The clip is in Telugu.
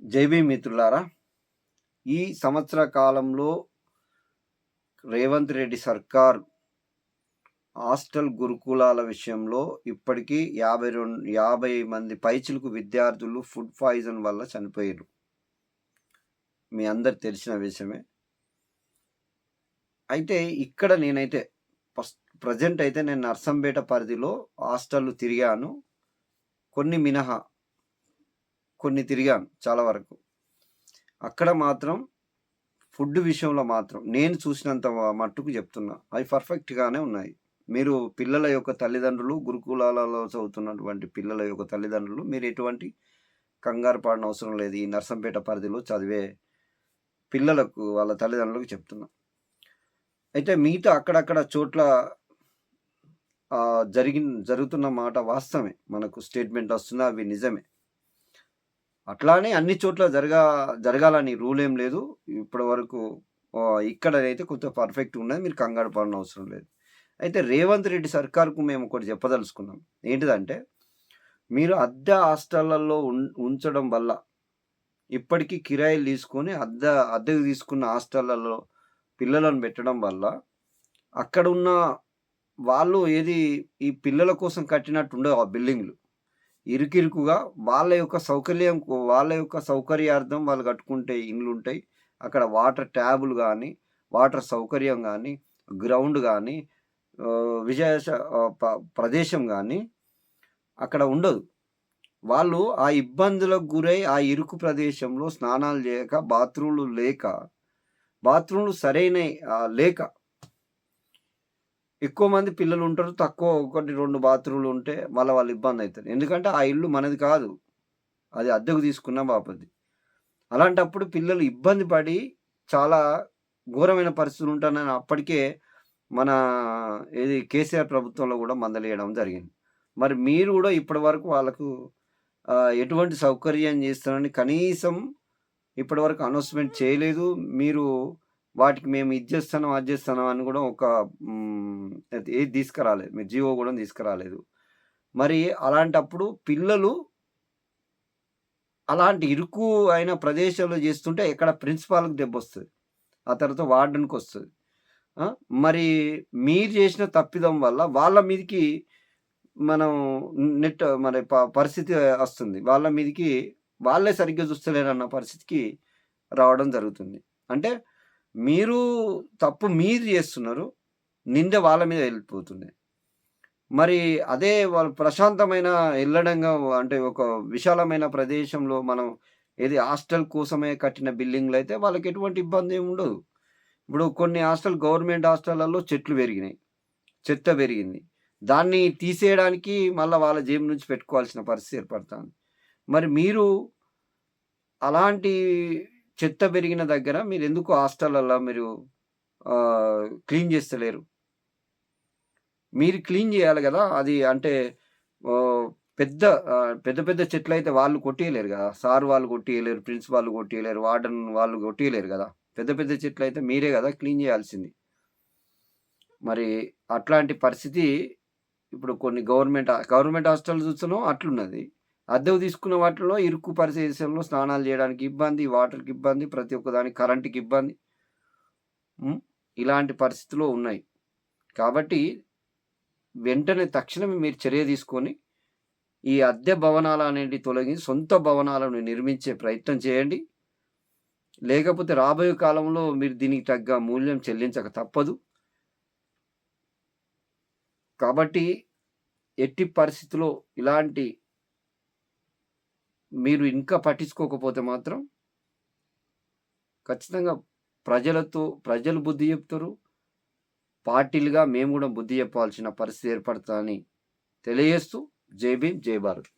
జై భీమ్ మిత్రులారా! ఈ సంవత్సర కాలంలో రేవంత్ రెడ్డి సర్కార్ హాస్టల్ గురుకులాల విషయంలో ఇప్పటికీ 50 మంది పైచిలుకు విద్యార్థులు ఫుడ్ పాయిజన్ వల్ల చనిపోయారు. మీ అందరికి తెలిసిన విషయమే. అయితే ఇక్కడ నేనైతే ప్రెజెంట్ అయితే నేను నర్సంపేట పరిధిలో హాస్టల్‌లు తిరిగాను. కొన్ని మినహా కొన్ని తిరిగాను చాలా వరకు. అక్కడ మాత్రం ఫుడ్ విషయంలో మాత్రం నేను చూసినంత మట్టుకు చెప్తున్నా. అవి పర్ఫెక్ట్‌గానే ఉన్నాయి. మీరు పిల్లల యొక్క తల్లిదండ్రులు, గురుకులాలలో చదువుతున్నటువంటి పిల్లల యొక్క తల్లిదండ్రులు మీరు ఎటువంటి కంగారు పడనవసరం లేదు. ఈ నర్సంపేట పరిధిలో చదివే పిల్లలకు వాళ్ళ తల్లిదండ్రులకు చెప్తున్నా. అయితే మిగతా అక్కడక్కడ చోట్ల జరుగుతున్న మాట వాస్తవమే. మనకు స్టేట్మెంట్ వస్తున్నా అవి నిజమే. అట్లానే అన్ని చోట్ల జరగాలని రూల్ ఏం లేదు. ఇప్పటి వరకు ఇక్కడైతే కొంచెం పర్ఫెక్ట్ ఉన్నది. మీరు కంగారు పడనవసరం లేదు. అయితే రేవంత్ రెడ్డి సర్కార్‌కు మేము ఒకటి చెప్పదలుచుకున్నాం. ఏంటిదంటే, మీరు అద్దె హాస్టళ్లలో ఉంచడం వల్ల ఇప్పటికీ కిరాయిలు తీసుకొని అద్దెకు తీసుకున్న హాస్టళ్లలో పిల్లలను పెట్టడం వల్ల అక్కడున్న వాళ్ళు ఈ పిల్లల కోసం కట్టినట్టు ఉండవు ఆ బిల్డింగ్‌లు. ఇరుకిరుకుగా వాళ్ళ యొక్క సౌకర్యార్థం వాళ్ళు కట్టుకుంటే ఇండ్లుంటాయి. అక్కడ వాటర్ ట్యాబులు గానీ, వాటర్ సౌకర్యం గానీ, గ్రౌండ్ గానీ, ప్రదేశం గానీ అక్కడ ఉండదు. వాళ్ళు ఆ ఇబ్బందులకు గురై ఆ ఇరుకు ప్రదేశంలో స్నానాలు చేయక, బాత్రూమ్‌లు సరైనయి లేక ఎక్కువ మంది పిల్లలుంటారు. తక్కువ 1, 2 బాత్రూమ్‌లు ఉంటే వాళ్ళు ఇబ్బందయితది. ఎందుకంటే ఆ ఇల్లు మనది కాదు. అది అద్దెకు తీసుకున్న బాపతి. అలాంటప్పుడు పిల్లలు ఇబ్బంది పడి చాలా ఘోరమైన పరిస్థితులు ఉంటానని అప్పటికే మన కేసీఆర్ ప్రభుత్వంలో కూడా మందలియడం జరిగింది. మరి మీరు కూడా ఇప్పటివరకు వాళ్ళకు ఎటువంటి సౌకర్యం చేస్తారని కనీసం ఇప్పటివరకు అనౌన్స్‌మెంట్ చేయలేదు. మీరు వాటికి మేము ఇది చేస్తున్నాం, అది చేస్తున్నాం అని కూడా ఏది తీసుకురాలేదు. మీరు జీవో కూడా తీసుకురాలేదు. మరి అలాంటప్పుడు పిల్లలు అలాంటి ఇరుకు అయిన ప్రదేశాల్లో చేస్తుంటే ఎక్కడ ప్రిన్సిపాల్‌కి దెబ్బొస్తది. ఆ తర్వాత వార్డెన్‌కొస్తది. మరి మీరు చేసిన తప్పిదం వల్ల వాళ్ళ మీదకి మనం మరి పరిస్థితి వస్తుంది. వాళ్ళ మీదకి వాళ్ళే సరిగ్గా చూస్తలేరన్న పరిస్థితికి రావడం జరుగుతుంది. అంటే మీరు చేస్తున్నారు. నింద వాళ్ళ మీద వెళ్ళిపోతుంది. మరి అదే వాళ్ళు ప్రశాంతమైన అంటే ఒక విశాలమైన ప్రదేశంలో మనం హాస్టల్ కోసమే కట్టిన బిల్డింగ్‌లయితే వాళ్ళకి ఎటువంటి ఇబ్బంది ఏమి ఉండదు. ఇప్పుడు కొన్ని గవర్నమెంట్ హాస్టళ్లలో చెట్లు పెరిగినాయి. చెత్త పెరిగింది. దాన్ని తీసేయడానికి మళ్ళా వాళ్ళ జేబు నుంచి పెట్టుకోవాల్సిన పరిస్థితి ఏర్పడుతుంది. మరి మీరు అలాంటి చెత్త పెరిగిన దగ్గర మీరెందుకు హాస్టళ్లలో మీరు క్లీన్ చేస్తలేరు? మీరు క్లీన్ చేయాలి గదా! అది అంటే పెద్ద పెద్ద చెట్లయితే వాళ్ళు కొట్టియలేరు గదా! సార్ వాళ్ళు కొట్టియలేరు, ప్రిన్సిపాల్ కొట్టియలేరు, వార్డెన్ వాళ్ళు కొట్టియలేరు గదా! పెద్ద చెట్లయితే మీరే గదా క్లీన్ చేయాల్సింది. మరి అట్లాంటి పరిస్థితి ఇప్పుడు కొన్ని గవర్నమెంట్ హాస్టల్ చూస్తున్నాం అట్లున్నది. అద్దెకు తీసుకున్న వాటిలో ఇరుకు ప్రదేశంలో స్నానాలు చేయడానికి ఇబ్బంది, వాటర్‌కి ఇబ్బంది, ప్రతి ఒక్క దానికి కరెంట్‌కి ఇబ్బంది. ఇలాంటి పరిస్థితులు ఉన్నాయి. కాబట్టి వెంటనే తక్షణమే మీరు చర్య తీసుకొని ఈ అద్దె భవనాలనేటివి తొలగించి సొంత భవనాలను నిర్మించే ప్రయత్నం చేయండి. లేకపోతే రాబోయే కాలంలో మీరు దీనికి తగ్గ మూల్యం చెల్లించక తప్పదు. కాబట్టి ఎట్టి పరిస్థితిలో ఇలాంటి మీరు ఇంకా పట్టించుకోకపోతే మాత్రం ఖచ్చితంగా ప్రజలు బుద్ధి చెప్తారు. పార్టీలుగా మేము కూడా బుద్ధి చెప్పాల్సిన పరిస్థితి ఏర్పడతదని తెలియజేస్తూ జై భీమ్, జై భారత్.